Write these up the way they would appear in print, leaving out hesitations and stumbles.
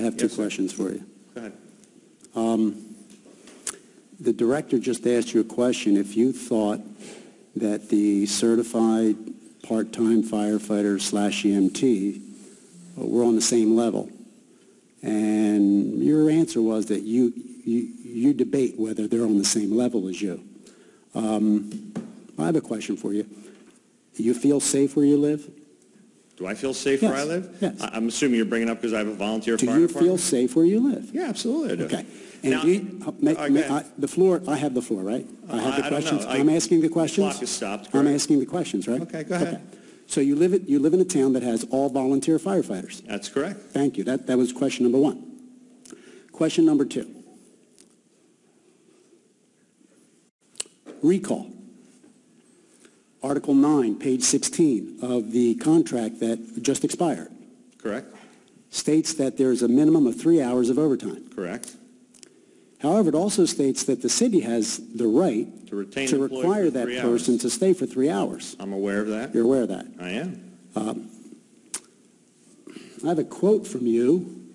I have two questions for you. Go ahead. The director just asked you a question. If you thought that the certified part-time firefighter / EMT were on the same level, and your answer was that you debate whether they're on the same level as you. I have a question for you. You feel safe where you live? Do I feel safe Yes. where I live? Yes. I'm assuming you're bringing up because I have a volunteer Do fire you department? feel safe where you live? Yeah, absolutely I do. Okay. And Now, do you, the floor, I have the floor, right? I have the I don't know. questions. I'm asking the questions. The clock has stopped, I'm correct. asking the questions, right? Okay, go ahead. Okay. So you live in a town that has all volunteer firefighters. That's correct. Thank you. That was question number one. Question number two. Recall. Article 9, page 16 of the contract that just expired Correct. states that there's a minimum of 3 hours of overtime. Correct. However, it also states that the city has the right To retain to an employee require for that 3 person hours. to stay for 3 hours. I'm aware of that. You're aware of that? I am. I have a quote from you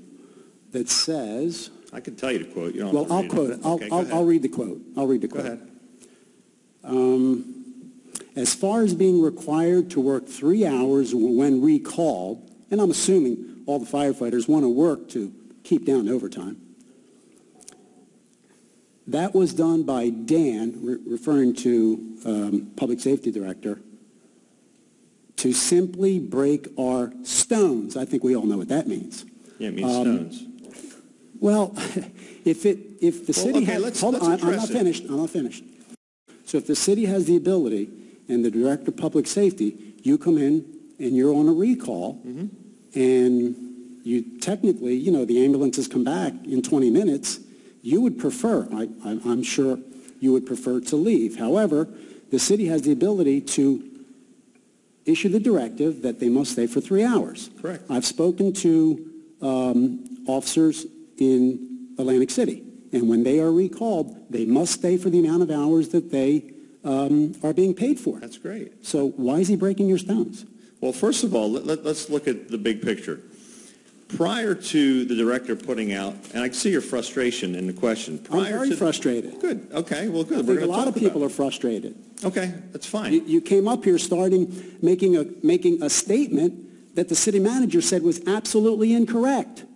that says, I can tell you to quote. You don't well, have to I'll read quote it. Okay, go ahead. I'll read the quote. I'll read the Go quote. ahead. As far as being required to work 3 hours when recalled, and I'm assuming all the firefighters want to work to keep down overtime, that was done by Dan, referring to Public Safety Director, to simply break our stones. I think we all know what that means. Yeah, it means stones. Well, if the city okay, has... let's I'm not address it. finished. I'm not finished. So if the city has the ability, and the Director of Public Safety, you come in and you're on a recall, and you technically, you know, the ambulances come back in 20 minutes, you would prefer, I'm sure you would prefer to leave. However, the city has the ability to issue the directive that they must stay for 3 hours. Correct. I've spoken to officers in Atlantic City, and when they are recalled, they must stay for the amount of hours that they are being paid for. That's great. So why is he breaking your stones? Well, first of all, let's look at the big picture. Prior to the director putting out, and I can see your frustration in the question. I'm very frustrated. Good. Okay. Well, good. I think a lot of people are frustrated. Okay. That's fine. You came up here making a statement that the city manager said was absolutely incorrect.